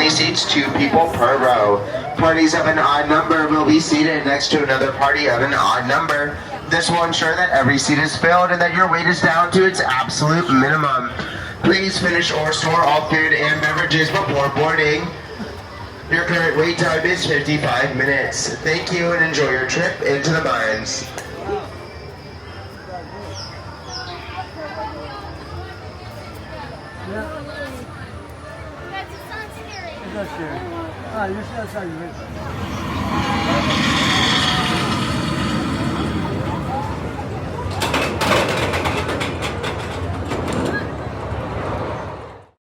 Only seats 2 people per row. Parties of an odd number will be seated next to another party of an odd number. This will ensure that every seat is filled and that your weight is down to its absolute minimum. Please finish or store all food and beverages before boarding. Your current wait time is 55 minutes. Thank you and enjoy your trip into the mines. That's scary. Ah, you're still outside.